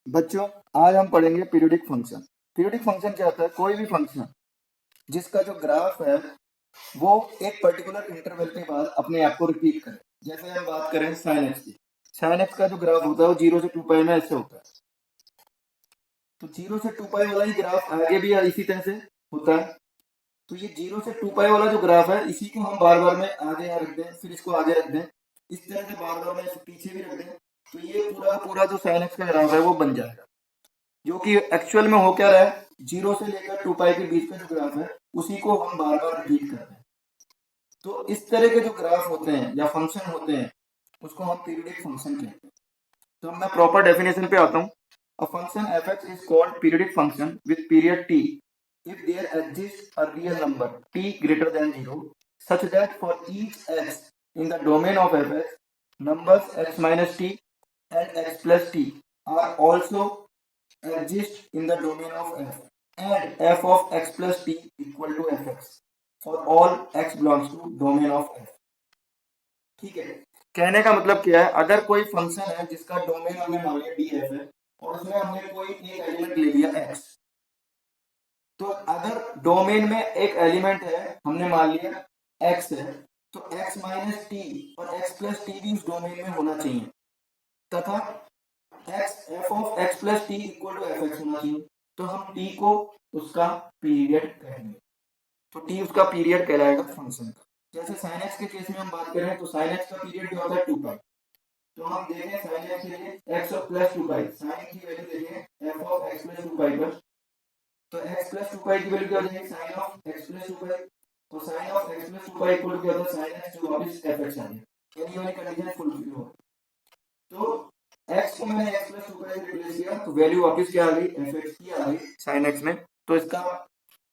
बच्चों, आज हम पढ़ेंगे पीरियोडिक फंक्शन। पीरियोडिक फंक्शन क्या होता है? कोई भी फंक्शन जिसका जो ग्राफ है वो एक पर्टिकुलर इंटरवल के बाद अपने आप को रिपीट करे। जैसे हम बात करें साइन एक्स की, साइन एक्स का जो ग्राफ होता है वो 0 से 2 पाई में ऐसे होता है। तो 0 से 2 पाई वाला ही ग्राफ आगे भी इसी तरह से होता है। तो ये 0 से 2 पाई वाला जो ग्राफ है इसी को हम बार बार में आगे यहाँ रख दें, फिर इसको आगे रख दें, इस तरह से बार बार में इसे पीछे भी रख दें, तो ये पूरा का पूरा जो साइन एक्स का ग्राफ है वो बन जाएगा। जो कि एक्चुअल में हो क्या रहा है, 0 से लेकर 2 पाई के बीच का जो ग्राफ है उसी को हम बार बार रिपीट कर रहे हैं। तो इस तरह के जो ग्राफ होते हैं या फंक्शन होते हैं उसको हम पीरियोडिक फंक्शन कहते हैं। तो मैं प्रॉपर डेफिनेशन पे आता हूँ। A function F x is called periodic function with period T if there exists a real number t greater than 0 such that for each x in the domain of fx numbers x minus t and x plus t are also exist in the domain of f and f of x plus t equal to fx for all x belongs to domain of f। ठीक है, कहने का मतलब क्या है, अगर कोई function है जिसका डोमेन हमने मान लिया df है और उसमें हमने कोई एक एलिमेंट ले लिया x, तो अगर डोमेन में एक एलिमेंट है हमने मान लिया x है, तो x माइनस टी और x प्लस टी भी उस डोमेन में होना चाहिए तथा F of X plus T equal to F X होना चाहिए। तो हम टी को उसका पीरियड कहेंगे, तो टी उसका पीरियड कहलाएगा फंक्शन का। जैसे साइन एक्स के केस में हम बात करें तो साइन एक्स का पीरियड क्या होता है 2 पाई। तो हम देखें साइन एक्स के लिए X of plus 2 pi, sine की वैल्यू देखें F of X plus 2 pi पर, तो एक्स प्लस 2 पाई की वैल्यू क्या हो जाएगी sine of X plus 2 pi, तो sine of X plus 2 pi equal to क्या होता है साइन एक्स जो वापस एफ एक्स आ गया, यानी ये वाली कंडीशन फुलफिल हो। तो x को मैंने x प्लस 2 पाई से रिप्लेस किया तो वैल्यू वापस क्या आ गई एफ एक्स की आ गई साइन एक्स में, तो इसका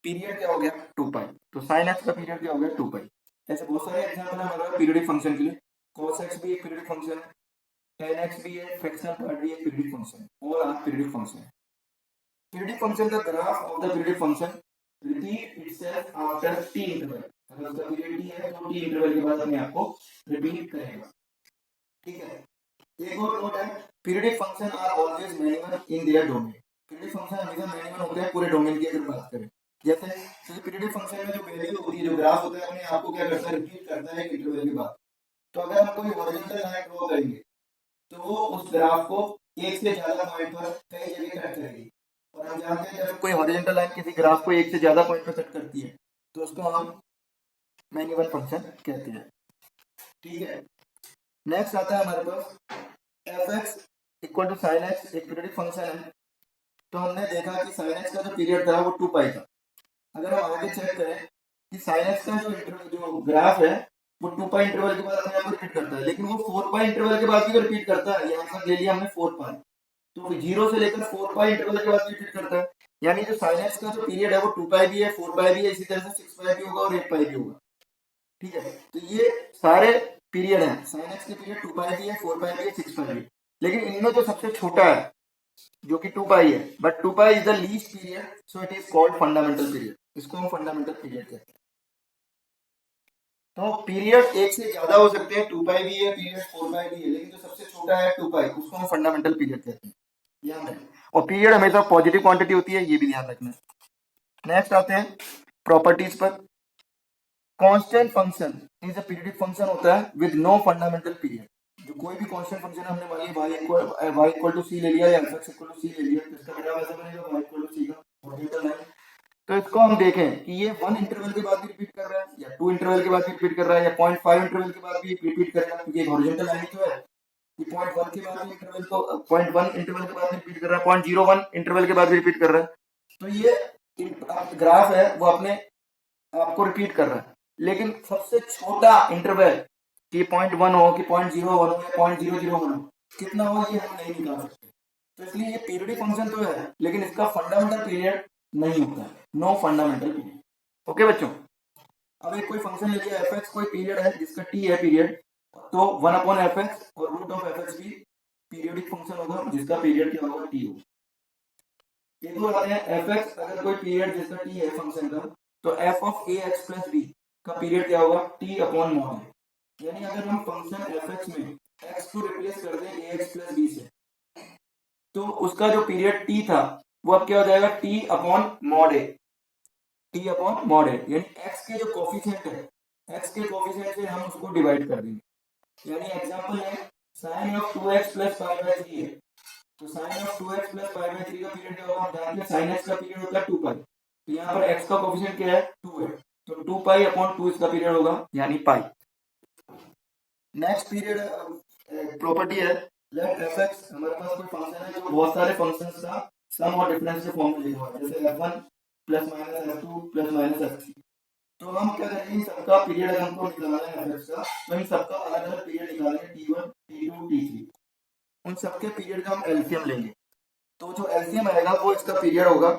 पीरियड क्या हो गया 2 पाई। तो साइन एक्स का पीरियड क्या हो गया 2 पाई। ऐसे बहुत सारे एग्जांपल है हमारे पीरियोडिक फंक्शन के लिए। cos x भी एक पीरियोडिक फंक्शन है, tan x भी है, फ्रैक्शनल पार्ट भी एक पीरियोडिक फंक्शन है, ऑल आर पीरियोडिक फंक्शन है। पीरियोडिक फंक्शन का graph of the periodic function repeat itself after t interval. अगर उसका पीरियड t है तो t इंटरवल के बाद अपने आप को रिपीट करेगा। ठीक है, एक और नोट है, periodic function are always minimum in their domain. Periodic function हमेशा मिनिमम होते हैं पूरे डोमेन की अगर बात करें। जैसे पीरियोडिक फंक्शन में जो वैल्यू होती है, जो ग्राफ होता है, अपने आप को क्या करता है रिपीट करता है इंटरवल के बाद। तो अगर हम कोई हॉरिजॉन्टल लाइन ड्रॉ करेंगे तो वो उस ग्राफ को एक से ज्यादा पॉइंट पर कई जगह कट करेगी, और हम जानते हैं जब कोई हॉरिजॉन्टल लाइन किसी ग्राफ को एक से ज्यादा पॉइंट पर कट करती है तो उसको हम मैन्युअल फंक्शन कहते हैं। ठीक है, नेक्स्ट आता है हमारे पास F X equal to sine X, एक पीरियोडिक फंक्शन है। तो हमने देखा कि साइन एक्स का जो पीरियड था वो 2 पाई था। अगर हम आगे चेक करें कि साइन एक्स का जो ग्राफ है वो 2 पाई इंटरवल के बाद अपने आप रिपीट करता है, लेकिन वो 4 पाई इंटरवल के बाद भी रिपीट करता है। यहाँ पर ले लिया हमने 4 पाई, तो 0 से लेकर 4 पाई इंटरवल के बाद रिपीट करता है। यानी जो साइन एक्स का जो पीरियड है वो 2 पाई भी है, 4 पाई भी है, इसी तरह से 6 पाई भी होगा और 8 पाई भी होगा। ठीक है, तो ये सारे पीरियड हैं, साइन एक्स के पीरियड 2 पाई भी है, 4 पाई भी है, 6 पाई भी है। लेकिन इनमें जो सबसे छोटा है जो कि 2 पाई है, but 2 pi is the least period, so it is called fundamental period. इसको हम फंडामेंटल पीरियड कहते हैं। तो पीरियड एक से ज्यादा हो सकते हैं, 2 पाई भी है, पीरियड 4 पाई भी है, लेकिन जो सबसे छोटा है 2 पाई, उसको हम फंडामेंटल पीरियड कहते हैं, ध्यान रखें। और पीरियड हमेशा पॉजिटिव क्वांटिटी होती है, ये भी ध्यान रखना। नेक्स्ट आते हैं प्रॉपर्टीज पर। Constant function is a periodic function होता है विद नो फंडामेंटल पीरियड। जो कोई भी कांस्टेंट फंक्शन हमने मान लिया y इक्वल टू सी ले लिया या f इक्वल टू सी ले लिया, तो इसका ग्राफ ऐसा बनेगा y इक्वल टू सी का हॉरिजॉन्टल लाइन। तो इसको हम देखें कि ये 1 इंटरवल के बाद भी रिपीट कर रहा है या 2 इंटरवल के बाद भी रिपीट कर रहा है या 0.5 इंटरवल के बाद भी रिपीट करेगा, क्योंकि एक हॉरिजॉन्टल लाइन तो है। ये 0.1 के बाद भी इंटरवल को 0.1 इंटरवल के बाद भी रिपीट कर रहा है, 0.01 इंटरवल के बाद भी रिपीट कर रहा है। तो ये ग्राफ है वो अपने आपको रिपीट कर रहा है। लेकिन सबसे छोटा इंटरवल कि 0.1 हो कि 0.01 हो या 0.001 हो, कितना हो ये हम नहीं निकाल सकते। तो इसलिए ये पीरियोडिक फंक्शन तो है लेकिन इसका फंडामेंटल पीरियड नहीं होता है, नो फंडामेंटल पीरियड। ओके बच्चों, अब एक कोई फंक्शन ले लिया एफ एक्स, कोई पीरियड है जिसका टी है पीरियड, तो 1 अपॉन एफ एक्स और रूट ऑफ एफ एक्स भी पीरियोडिक फंक्शन होगा जिसका पीरियड क्या होगा टी होगा। एक और आते हैं एफ एक्स, अगर कोई पीरियड जिसका टी है फंक्शन का, तो F of A X plus B का पीरियड क्या होगा टी अपॉन मॉड है। यानी अगर हम फंक्शन एफ एक्स में एक्स को रिप्लेस कर दें ए एक्स प्लस बी से, तो उसका जो पीरियड टी था वो अब क्या हो जाएगा, टी अपॉन मॉड ए, टी अपॉन मॉड ए, यानी एक्स के जो कोफिशिएंट है, एक्स के कोफिशिएंट से हम उसको डिवाइड कर देंगे। यानी एग्जांपल है sin of 2x plus pi bye 3 है, तो sin of 2x plus pi bye 3 का पीरियड क्या होगा, हम जानते हैं sin x का पीरियड होता है 2 पाई, तो यहाँ पर x का कोफिशिएंट क्या है 2 है, तो 2 पाई अपॉन 2 इसका पीरियड होगा यानी पाई। नेक्स्ट पीरियड प्रॉपर्टी है लेट fx, हमारे पास कोई फंक्शन है जो बहुत सारे फंक्शंस का सम और डिफरेंस के फॉर्म में लिखा हुआ है, जैसे f1 plus minus f2 plus minus f3, तो हम क्या करेंगे, इन सबका पीरियड अगर हमको निकालना है fx का, तो इन सबका अलग अलग पीरियड निकालेंगे, t1 t2 t3, उन सबके पीरियड का हम एलसीएम लेंगे, तो जो एलसीएम आएगा वो इसका पीरियड होगा,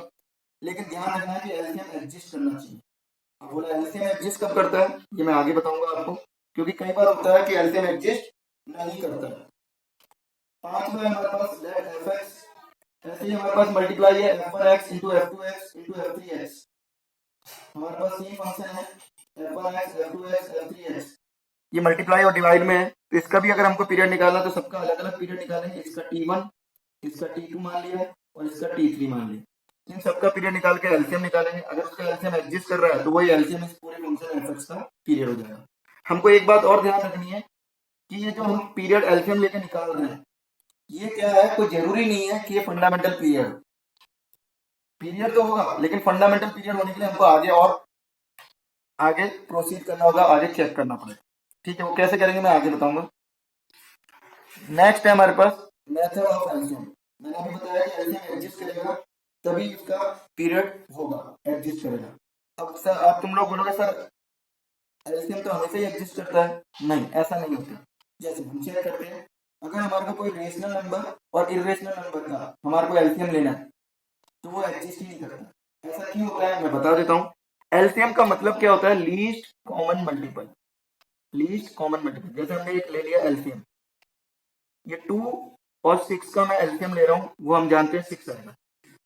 लेकिन ध्यान रखना है कि एलसीएम एग्जिस्ट करना चाहिए। अब बोला एलसीएम एग्जिस्ट कब करता है, ये मैं आगे बताऊंगा आपको, क्योंकि कई बार होता है कि एलसीएम एग्जिस्ट नहीं करता है। पांचवा है हमारे पास लेट fx, ऐसे ही हमारे पास मल्टीप्लाई है f1x into f2x into f3x, हमारे पास सेम फंक्शन है f1x f2x f3x, ये मल्टीप्लाई और डिवाइड में है, तो इसका भी अगर हमको पीरियड निकालना तो सबका अलग अलग पीरियड निकालेंगे, इसका t1, इसका t2 मान लिया और इसका t3 मान लिया, इन सबका पीरियड निकाल के एलसीएम निकालेंगे, अगर उसका एलसीएम एग्जिस्ट कर रहा है तो वही एलसीएम इस पूरे फंक्शन एफ का पीरियड हो जाएगा। हमको एक बात और ध्यान रखनी है कि ये जो हम पीरियड एलसीएम लेके निकाल रहे हैं, ये क्या है, कोई जरूरी नहीं है कि ये फंडामेंटल पीरियड, पीरियड तो होगा लेकिन फंडामेंटल पीरियड होने के लिए हमको आगे प्रोसीड करना होगा, आगे चेक करना पड़ेगा, ठीक है, वो कैसे करेंगे मैं आगे बताऊंगा। नेक्स्ट है हमारे पास मेथड ऑफ एलसीएम, मैंने अभी बताया कि एलसीएम एग्जिस्ट करेगा तभी इसका पीरियड होगा, एग्जिस्ट करेगा। अब सर आप तुम लोग बोलोगे सर एलसीएम तो हमेशा ही एग्जिस्ट करता है, नहीं ऐसा नहीं होता। जैसे हम चेक करते हैं, अगर हमारे को कोई रेशनल नंबर और इरेशनल नंबर का हमारे को एलसीएम लेना है तो वो एग्जिस्ट ही नहीं करता। ऐसा क्यों होता है मैं बता देता हूँ। एलसीएम का मतलब क्या होता है, least common multiple, least common multiple. जैसे हमने एक ले लिया एलसीएम, ये 2 और 6 का मैं एलसीएम ले रहा हूँ, वो हम जानते हैं 6 आएगा,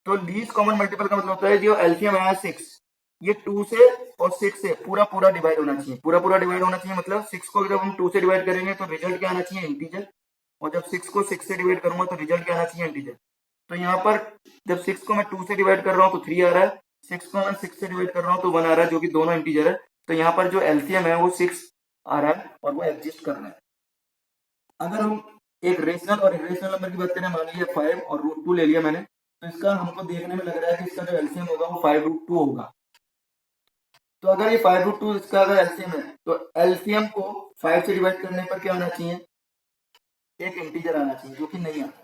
तो लीस्ट कॉमन मल्टीपल का मतलब होता है जो एलसीएम आया 6, ये 2 से और 6 से पूरा पूरा डिवाइड होना चाहिए, पूरा पूरा डिवाइड होना चाहिए, मतलब 6 को जब हम 2 से डिवाइड करेंगे तो रिजल्ट क्या आना चाहिए, इंटीजर, और जब 6 को 6 से डिवाइड करूंगा तो रिजल्ट क्या आना चाहिए, इंटीजर। तो यहाँ पर जब 6 को मैं 2 से डिवाइड कर रहा हूँ तो 3 आ रहा है, 6 को मैं 6 से डिवाइड कर रहा हूँ तो 1 आ रहा है, जो कि दोनों इंटीजर है, तो यहाँ पर जो एलसीएम है वो 6 आ रहा है और वो एग्जिस्ट कर रहा है। अगर हम एक रेशनल और इरेशनल नंबर की बात करें, मान लीजिए 5 और √2 ले लिया मैंने, तो इसका हमको देखने में लग रहा है कि इसका जो एलसीएम होगा वो 5√2 होगा, तो अगर ये 5√2 इसका अगर एलसीएम है तो एलसीएम को 5 से डिवाइड करने पर क्या आना चाहिए, एक इंटीजर आना चाहिए, जो कि नहीं आता,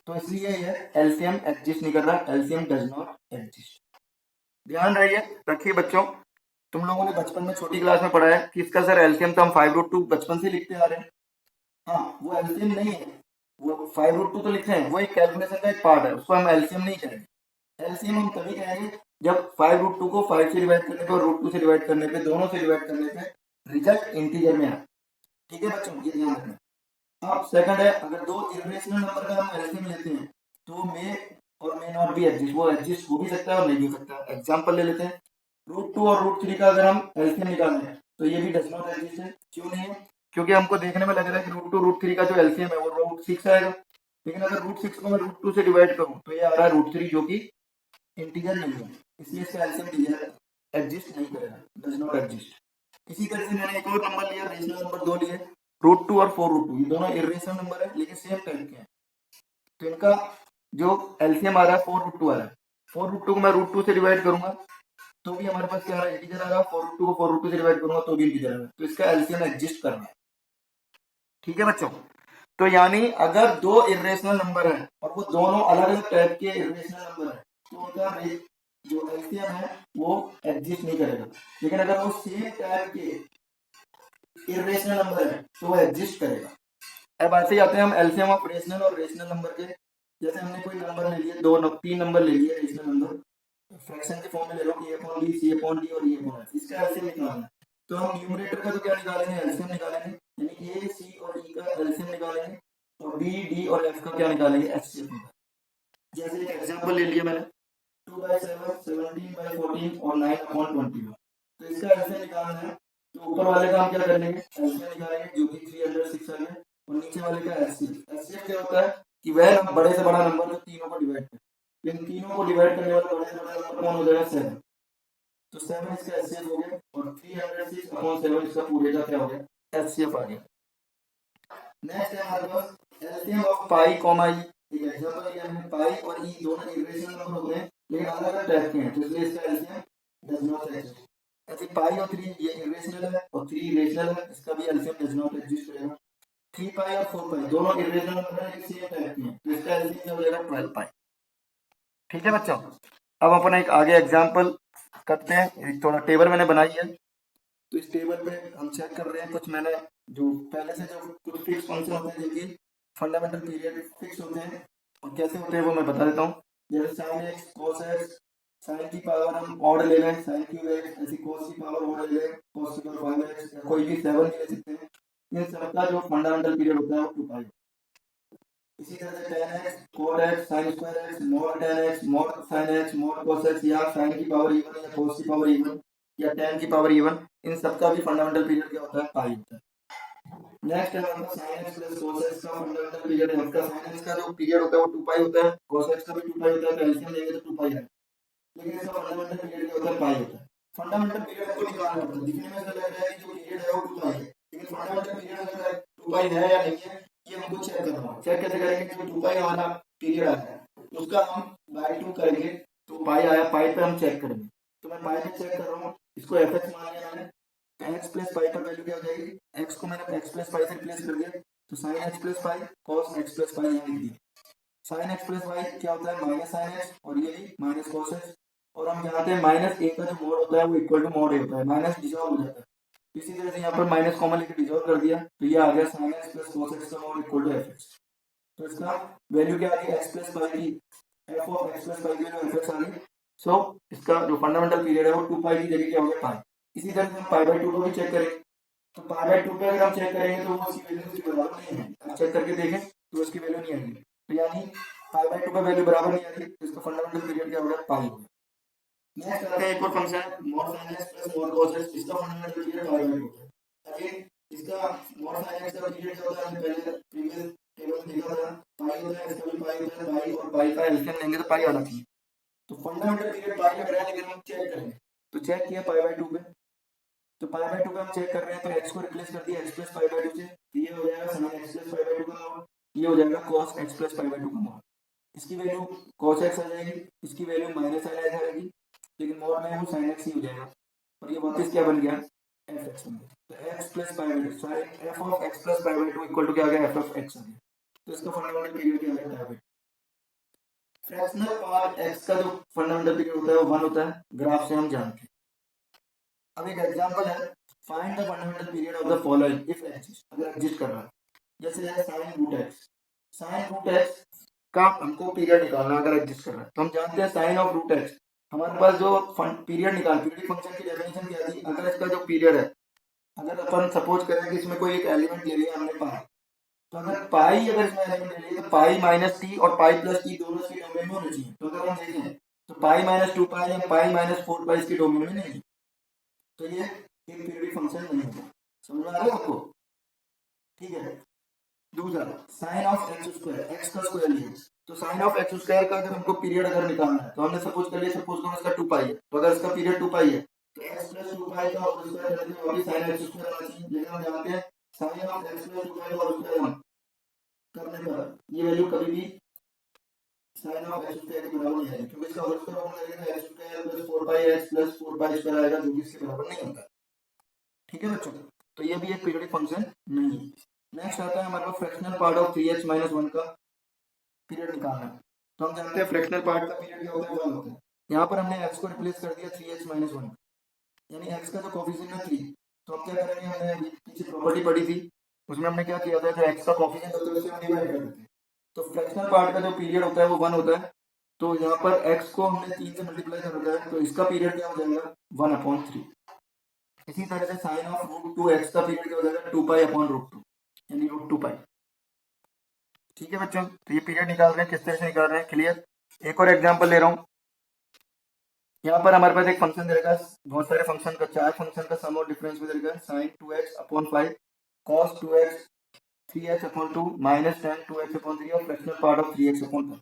तो इसलिए ये एलसीएम एग्जिस्ट नहीं कर रहा, एलसीएम डज नॉट एग्जिस्ट। ध्यान रखिए बच्चों, तुम लोगों ने बचपन में छोटी क्लास में पढ़ा है कि इसका सर एलसीएम तो हम 5√2 बचपन से लिखते आ रहे हैं, हाँ वो एलसीएम नहीं है, वो 5√2 तो लिखते हैं, वो एक कैलकुलेशन का एक पार्ट है, उसको हम एलसीएम नहीं करेंगे। एलसीएम हम तभी कहेंगे जब 5√2 को 5 से डिवाइड करने पे और √2 से डिवाइड करने पे, दोनों से डिवाइड करने पे रिजल्ट इंटीजर में आए। ठीक है बच्चों, ये ध्यान रखना। अब सेकंड है, अगर दो इरेशनल नंबर का हम एलसीएम लेते हैं तो मे और मे नॉट बी एग्जिस्ट, वो एग्जिस्ट हो भी सकता है और नहीं हो सकता। एग्जांपल ले लेते हैं, √2 और √3 का अगर हम एलसीएम निकालें तो ये भी डज नॉट एग्जिस्ट है। क्यों नहीं है, क्योंकि हमको देखने में लग रहा है कि √2 √3 का जो एलसीएम है वो √6 आएगा, लेकिन अगर √6 को मैं √2 से डिवाइड करूं तो ये आ रहा है √3, जो कि इंटीजर नहीं है, इसलिए इसका एलसीएम एग्जिस्ट नहीं करेगा, डज नॉट एग्जिस्ट। इसी तरह से मैंने एक और नंबर लिया, रेशनल नंबर 2 लिए, √2 और 4√2, ये दोनों इरेशनल नंबर है लेकिन सेम टाइप के हैं, तो इनका जो एलसीएम आ रहा है 4√2 आ रहा है। 4√2 को मैं √2 से डिवाइड करूंगा तो भी हमारे पास क्या आ रहा है, इंटीजर आ रहा है, 4√2 को 4√2 से डिवाइड करूंगा तो भी इंटीजर आ रहा है, तो इसका एलसीएम एग्जिस्ट कर रहा है। ठीक है बच्चों, तो यानी अगर दो इरेशनल नंबर है और वो दोनों अलग अलग टाइप के इरेशनल नंबर है तो उनका जो एलसीएम है वो एग्जिस्ट नहीं करेगा, लेकिन अगर वो सेम टाइप के इरेशनल नंबर है तो वो एग्जिस्ट करेगा। अब ऐसे ही आते हैं हम एलसीएम ऑफ रेशनल और रेशनल नंबर के। जैसे हमने कोई नंबर ले लिए, 3 नंबर ले लिए रेशनल नंबर, फ्रैक्शन के फॉर्म में ले लो, a/d, c/d और e/s, इसका एलसीएम निकालना है, तो हम न्यूमरेटर का तो क्या निकालेंगे, एलसीएम निकालेंगे, यानी a, c और e का एलसीएम निकालेंगे, और b, d और f का क्या निकालेंगे, एचसीएफ निकालेंगे। जैसे एक एग्जांपल ले लिया मैंने, 2/7, 17/14 और 9/21, तो इसका एलसीएम निकालना है, तो ऊपर वाले का हम क्या करेंगे, एलसीएम निकालेंगे, जो कि 306 आ गया, और नीचे वाले का एचसीएफ। एचसीएफ क्या होता है कि वह बड़े से बड़ा नंबर जो तीनों को डिवाइड करे, इन तीनों को डिवाइड करने वाला बड़े से बड़ा नंबर कौन हो जाएगा 7। तो 7 इसका एचसीएफ हो गया और 306 अपॉन 7 इसका पूरे का क्या हो गया एचसीएफ आ गया। नेक्स्ट है हमारे पास LCM of pi comma E. एक एग्जांपल लिया हमने, पाई और ई दोनों इरेशनल नंबर होते हैं लेकिन अलग अलग टाइप के हैं, तो इसलिए इसका एलसीएम डज नॉट एग्जिस्ट। ऐसे पाई और 3 ये इरेशनल है और 3 रेशनल है, इसका भी एलसीएम डज नॉट एग्जिस्ट करेगा। 3 पाई और 4 पाई दोनों इरेशनल नंबर हैं लेकिन सेम टाइप के हैं, तो इसका एलसीएम हो जाएगा 12 पाई। ठीक है बच्चों, अब अपन एक आगे एग्जांपल करते हैं। एक थोड़ा टेबल मैंने बनाई है, तो इस टेबल पे हम चेक कर रहे हैं कुछ मैंने जो पहले से जो कुछ फिक्स फंक्शन होते हैं जिनकी फंडामेंटल पीरियड फिक्स होते हैं और कैसे होते हैं वो मैं बता देता हूँ। जैसे sine X cos X, sine की पावर हम ऑड ले लें साइन क्यूब एक्स, ऐसी कोस की पावर ऑड ले लें कोस की पावर 5x, या कोई भी 7 भी ले सकते हैं। इन सबका जो फंडामेंटल पीरियड होता है वो 2 पाई। इसी तरह से tan x cot x sin square x mod tan x mod sin x mod cos x, या sin की पावर इवन या cos की पावर इवन या tan की पावर इवन, इन सबका भी फंडामेंटल पीरियड क्या होता है पाई होता है। नेक्स्ट है हमारे पास sin x plus cos x का फंडामेंटल पीरियड है। इसका sin x का जो पीरियड होता है वो 2 पाई होता है, cos x का भी 2 पाई होता है, तो एलसीएम लेंगे तो 2 पाई है, लेकिन इसका फंडामेंटल पीरियड क्या होता है पाई होता है। फंडामेंटल पीरियड को निकालना पड़ता है, दिखने में ऐसा लग रहा है कि जो पीरियड है वो 2 पाई है, लेकिन फंडामेंटल पीरियड अगर 2 पाई है या नहीं है ये हमको चेक करना है। चेक कैसे करेंगे, जो 2 पाई हमारा पीरियड आया है उसका हम बाय 2 करेंगे तो पाई आया, पाई पे हम चेक करेंगे। तो मैं पाई पे चेक कर रहा हूँ, इसको fx मान लिया मैंने, x प्लस पाई पर वैल्यू क्या हो जाएगी, x को मैंने x प्लस पाई से रिप्लेस कर दिया तो sine x plus pi cos x plus pi यहाँ लिख दिया। साइन x प्लस पाई क्या होता है माइनस साइन x और ये भी माइनस cos x, और हम जानते हैं माइनस ए का जो मोड होता है वो इक्वल टू मोड ए होता है, माइनस डिसॉल्व हो जाता है। इसी तरह से यहाँ पर माइनस कॉमन लेके डिसॉल्व कर दिया तो ये आ गया sine x plus cos x का मोड इक्वल टू fx। तो इसका वैल्यू क्या आ गई x प्लस पाई की f ऑफ x प्लस पाई की वैल्यू fx आ गई। सो इसका जो फंडामेंटल पीरियड है वो 2 पाई की जगह क्या हो गया पाई। इसी तरह से हम पाई बाय 2 को भी चेक करेंगे, तो पाई बाय 2 पे अगर हम चेक करेंगे तो वो उसकी वैल्यू उसके बराबर नहीं है, आप चेक करके देखें तो उसकी वैल्यू नहीं आएगी, तो यानी पाई बाय 2 पे वैल्यू बराबर नहीं आ रही, तो इसका फंडामेंटल पीरियड क्या होगा पाई होगा। नेक्स्ट आते हैं एक और function mod sin x plus mod cos x, इसका फंडामेंटल पीरियड पाई बाय 2 है। अगेन इसका mod sin x का पीरियड क्या होता है, हमने पहले प्रीवियस टेबल में देखा था, पाई होता है, इसका भी पाई होता है, पाई और पाई का एलसीएम लेंगे तो पाई आना चाहिए। तो फंडामेंटल पीरियड पाई लग रहा है लेकिन हम चेक करेंगे, तो चेक किया पाई बाय 2 पे, तो पाई बाय 2 पे हम चेक कर रहे हैं तो x को रिप्लेस कर दिया x प्लस पाई बाय 2 से, तो ये हो जाएगा sin x plus pi by 2 का मोड, ये हो जाएगा cos x plus pi by 2 का मोड। इसकी वैल्यू cos x आ जाएगी, इसकी वैल्यू माइनस sin x आएगी, लेकिन मोड में वो sin x ही हो जाएगा और ये वापस क्या बन गया fx बन गया। तो x plus pi by 2 sin f of x plus pi by 2 equal to क्या आ गया f ऑफ x आ गया। तो इसका फंडामेंटल पीरियड क्या आ गया, फ्रैक्शनल पार्ट x का जो फंडामेंटल पीरियड होता है वो 1 होता है, ग्राफ से हम जानते हैं। अब एक एग्जांपल है, find the fundamental period of the following if exist, अगर एग्जिस्ट कर रहा है, जैसे है sin root x, sin root x का हमको पीरियड निकालना है अगर एग्जिस्ट कर रहा है, तो हम जानते हैं sin ऑफ रूट x, हमारे पास जो पीरियड निकाल पीरियड फंक्शन की डेफिनेशन क्या थी, अगर इसका जो पीरियड है, अगर अपन सपोज करें कि इसमें कोई एक एलिमेंट ले लिया हमने पाई, तो अगर पाई अगर इसमें एलिमेंट ले लिया तो पाई माइनस टी और पाई प्लस टी दोनों इसके डोमेन में होने चाहिए। तो अगर हम देखें तो पाई माइनस 2 पाई या पाई माइनस 4 पाई इसके डोमेन में नहीं, तो ये एक पीरियडिक फंक्शन नहीं होगा। समझ में आ रहा है आपको? ठीक है। दूसरा sine of X square, X का स्क्वायर लिया, तो साइन ऑफ एक्स स्क्वायर का अगर हमको पीरियड अगर निकालना है तो हमने सपोज कर लिया, सपोज करो इसका 2 पाई है, तो अगर इसका पीरियड 2 पाई है तो x प्लस 2 पाई का होल स्क्वायर करके वापस साइन एक्स स्क्वायर आना चाहिए, लेकिन हम जानते हैं साइन ऑफ एक्स प्लस 2 पाई का होल स्क्वायर करने पर ये वैल्यू कभी भी sin ऑफ x स्क्वायर के बराबर नहीं आएगी, क्योंकि इसका होल स्क्वायर हम करेंगे x स्क्वायर प्लस 4 पाई x प्लस 4 पाई स्क्वायर आएगा जो कि इसके बराबर नहीं होता। ठीक है बच्चों, तो ये भी एक पीरियडिक फंक्शन नहीं है। नेक्स्ट आता है हमारे पास fractional part of 3h minus 1 का पीरियड निकालना है, तो हम जानते हैं फ्रैक्शनल पार्ट का पीरियड क्या होता है 1 होता है। यहाँ पर हमने x को रिप्लेस कर दिया 3h माइनस 1, यानी x का जो कोफिशिएंट है 3, तो हम क्या करेंगे, हमने पीछे प्रॉपर्टी पढ़ी थी उसमें हमने क्या किया था, जो x का कोफिशिएंट होता है उसे हम डिवाइड कर देते हैं, तो फ्रैक्शनल पार्ट का जो पीरियड होता है वो 1 होता है, तो यहाँ पर x को हमने 3 से मल्टीप्लाई कर रखा है तो इसका पीरियड क्या हो जाएगा 1/3। इसी तरह से साइन ऑफ रूट 2 x का पीरियड क्या हो जाएगा 2 पाई अपॉन रूट 2, यानी रूट 2 पाई। ठीक है बच्चों, तो ये पीरियड निकाल रहे हैं, किस तरह से निकाल रहे हैं क्लियर। एक और एग्जांपल ले रहा हूँ, यहाँ पर हमारे पास एक फंक्शन देगा, बहुत सारे फंक्शन का 4 फंक्शन का सम और डिफरेंस में देगा, sin 2x upon 5 cos 2x 3x/2 minus 10 2x/3 और फ्रैक्शनल पार्ट ऑफ 3x/5।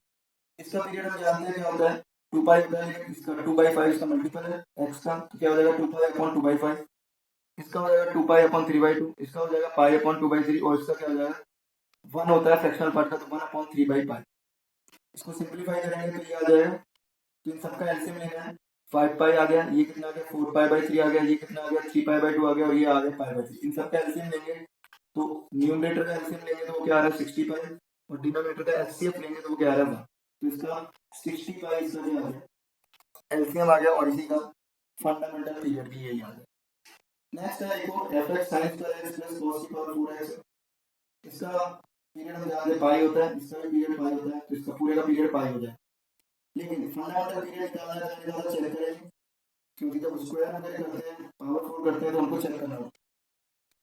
इसका पीरियड हम जानते हैं क्या होता है, 2 पाई होता है, लेकिन इसका 2/5 इसका मल्टीपल है x का, तो क्या हो जाएगा 2 पाई अपॉन 2/5। इसका हो जाएगा 2 पाई अपॉन 3/2, इसका हो जाएगा पाई अपॉन 2/3 और इसका क्या हो जाएगा 1 होता है फ्रैक्शनल पार्ट का, तो 1 अपॉन 3/पाई। इसको सिंप्लीफाई करेंगे तो ये आ जाएगा, तो इन सबका एलसीएम लेना है, 5 पाई आ गया, ये कितना आ गया 4 पाई/3 आ गया, ये कितना आ गया 3 पाई/2 आ गया और ये आ गया पाई/3। इन सबका एलसीएम लेंगे तो न्यूमरेटर का एलसीएम लेंगे तो वो क्या आ रहा है 60 पाई और डिनोमिनेटर का एचसीएफ लेंगे तो वो क्या आ रहा है 1। तो इसका 60 पाई इसका क्या आ गया एलसीएम आ गया और इसी का फंडामेंटल पीरियड भी यही आ गया। नेक्स्ट है एक और fx sin square x plus cos की पावर 4x। इसका पीरियड हम जानते हैं पाई होता है, इसका भी पीरियड पाई होता है, तो इसका पूरे का पीरियड पाई हो जाए। लेकिन फंडामेंटल पीरियड निकालना है चेक करें, क्योंकि जब स्क्वायर वगैरह करते हैं पावरफुल करते हैं तो हमको चेक करना होता है,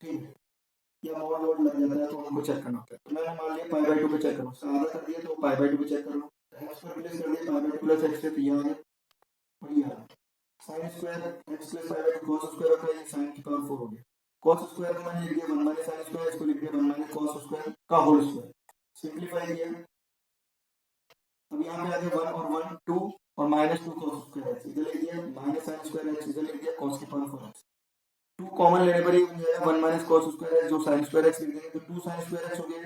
ठीक है, या मोड लोड लग जाता है तो हमको चेक करना होता है। तो मैंने मान लिया पाई/2 पे चेक करो, आधा कर दिया तो पाई/2 पे चेक करो, x पर रिप्लेस कर दिया पाई/2 प्लस x से, तो ये आ गया और ये आ गया sin स्क्वायर x प्लस पाई/2 cos स्क्वायर होता है, ये sin की पावर 4 हो गया। cos स्क्वायर को मैंने लिख दिया 1 माइनस sin स्क्वायर, इसको लिख दिया 1 माइनस cos स्क्वायर का होल स्क्वायर, सिंपलीफाई किया। अब यहाँ पे आ गया 1 और 1 2 और माइनस 2 cos स्क्वायर x, इधर लिख दिया माइनस sin स्क्वायर x, इधर लिख दिया cos की पावर 4x। 2 कॉमन लेने पर ये बन जाएगा 1 माइनस cos स्क्वायर x, जो sin स्क्वायर x लिख देंगे तो 2 sin स्क्वायर x हो गया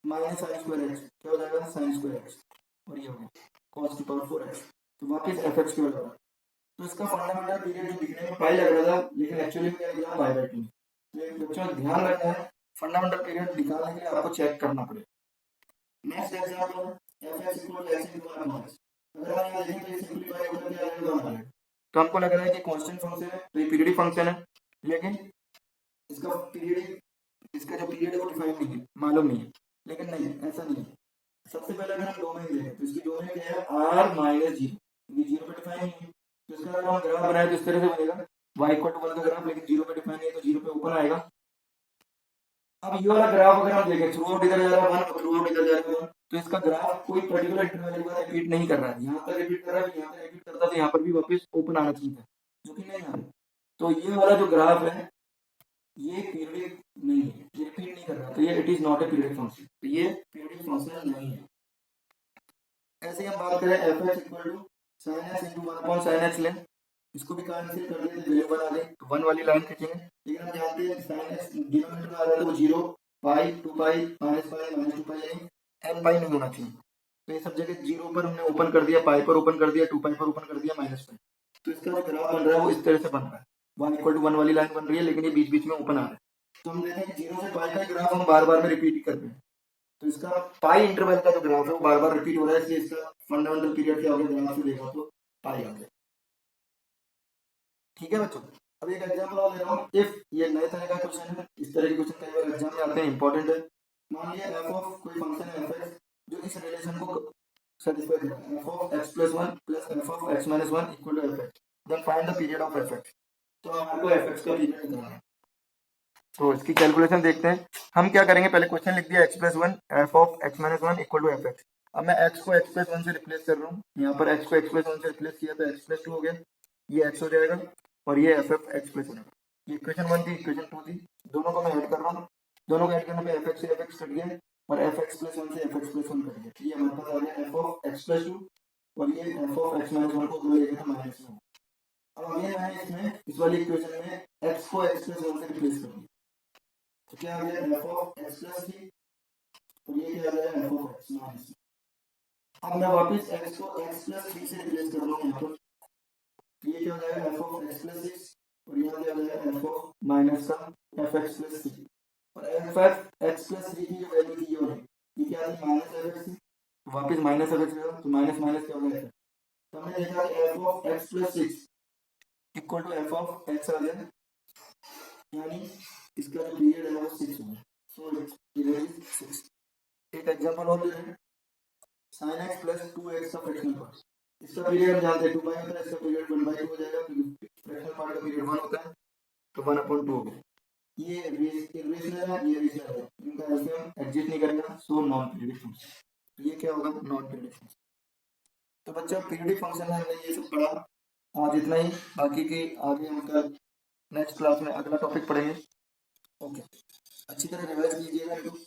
माइनस sin स्क्वायर x, क्या हो जाएगा sin स्क्वायर x और ये हो गया cos की पावर 4x। तो वापस fx की वैल्यू, तो इसका फंडामेंटल पीरियड जो दिखने में पाई लग रहा था लेकिन एक्चुअली में क्या निकला पाई/2। तो बच्चों ध्यान रखना है फंडामेंटल पीरियड निकालने के लिए आपको चेक करना पड़ेगा। नेक्स्ट एग्जांपल fx = x * 1 अगर हम यहाँ देखें तो ये सिंपलीफाई होकर क्या आएगा 1 आएगा। तो हमको लग रहा है कि कांस्टेंट फंक्शन है तो ये पीरियडिक फंक्शन है, लेकिन इसका पीरियड इसका जो पीरियड है वो डिफाइन नहीं है, मालूम नहीं है, लेकिन नहीं ऐसा नहीं है। सबसे पहले अगर हम डोमेन देखें तो इसकी डोमेन क्या है r - 0, ये 0 पे डिफाइन नहीं है, तो इसका अगर हम ग्राफ बनाए तो इस तरह से बनेगा y = 1 का ग्राफ, लेकिन 0 पे डिफाइन नहीं है तो 0 पे ऊपर आएगा। अब ये वाला ग्राफ अगर हम देखें थ्रू आउट इधर जा रहा है 1 और थ्रू आउट इधर जा रहा है 1, तो इसका ग्राफ कोई पर्टिकुलर इंटरवल के बाद रिपीट नहीं कर रहा है, यहाँ तक रिपीट कर रहा है, यहाँ तक रिपीट करता है, तो यहाँ पर भी वापस ओपन आना चाहिए, जो कि नहीं आ रहा। तो ये वाला जो ग्राफ है ये पीरियडिक नहीं है, ये रिपीट नहीं कर रहा, तो ये it is not a periodic function, तो ये पीरियडिक फंक्शन नहीं है। ऐसे ही हम बात करें fx = sin x * 1 sin x लें, इसको भी कैंसिल कर दें तो वैल्यू 1 आ गई, तो 1 वाली लाइन खींचेंगे, लेकिन हम जानते हैं sin x डिनोमिनेटर में आ रहा है तो वो 0 पाई 2 पाई माइनस पाई माइनस 2 पाई यानी n पाई नहीं होना चाहिए, तो ये सब जगह 0 पर हमने ओपन कर दिया, पाई पर ओपन कर दिया, 2 पाई पर ओपन कर दिया, माइनस पाई, तो इसका जो ग्राफ बन रहा है वो इस तरह से बन रहा है, 1 = 1 वाली लाइन बन रही है लेकिन ये बीच बीच में ओपन आ रहा है। तो हम देखें कि 0 से पाई का ग्राफ हम बार बार में रिपीट कर रहे हैं, तो इसका पाई इंटरवल का जो ग्राफ है वो बार बार रिपीट हो रहा है, इसलिए इसका फंडामेंटल पीरियड क्या हो गया ग्राफ से देखा तो पाई आ गया। ठीक है बच्चों, अब एक एग्जांपल और ले रहा हूँ, इफ ये नए तरह का क्वेश्चन है, इस तरह के क्वेश्चन कई बार एग्जाम में आते हैं, इंपॉर्टेंट है। मान लिया f ऑफ कोई फंक्शन है fx जो इस रिलेशन को सेटिस्फाई करता है, f of x + 1 + f of x - 1 = fx, then find the period of fx। तो हमको fx का पीरियड निकालना है, तो इसकी कैलकुलेशन देखते हैं। हम क्या करेंगे, पहले क्वेश्चन लिख दिया x + 1 f of x - 1 = fx। अब मैं x को x + 1 से रिप्लेस कर रहा हूँ, यहाँ पर x को x + 1 से रिप्लेस किया तो x + 2 हो गया, ये x हो जाएगा और ये f of x + 1। ये इक्वेशन 1 थी, इक्वेशन 2 थी, दोनों को मैं ऐड कर रहा हूँ, दोनों को ऐड करने पे fx से fx कट गया और fx + 1 से fx + 1 कट गया, ये हमारे पास आ गया f of x + 2 और ये f of x - 1 को दो लेके माइनस में। अब अगेन मैंने इसमें इस वाली इक्वेशन में x को x + 1 से रिप्लेस कर दिया, तो क्या आ गया f of x + 3 और ये क्या आ गया f of x माइनस। अब मैं वापस x को x + 3 से रिप्लेस कर रहा हूँ यहाँ पर, तो ये क्या हो जाएगा f of x + 6 और यहाँ क्या हो जाएगा f of माइनस का fx + 3 और f of x + 3 की जो वैल्यू थी ये वाली, ये क्या थी माइनस fx थी, तो वापस माइनस fx गया तो माइनस माइनस क्या हो गया, तो हमने देखा f of x + 6 = f of x आ गया, यानी इसका जो पीरियड है वो 6 होगा, सो पीरियड इज 6। एक एग्जांपल और ले लें, sin x + 2x का फ्रैक्शनल पार्ट, इसका पीरियड हम जानते हैं 2 पाई होता है, इसका पीरियड 1/2 हो जाएगा, क्योंकि फ्रैक्शनल पार्ट का पीरियड 1 होता है, तो 1/2 हो गया। ये इरेशनल है, ये रेशनल है, इनका एलसीएम एग्जिस्ट नहीं करेगा, सो नॉन पीरियडिक फंक्शन, तो ये क्या होगा नॉन पीरियडिक फंक्शन। तो बच्चों पीरियडिक फंक्शन में हमने ये सब पढ़ा, आज इतना ही, बाकी की आगे हम कल नेक्स्ट क्लास में अगला टॉपिक पढ़ेंगे। ओके, अच्छी तरह रिवाइज कीजिएगा इनको।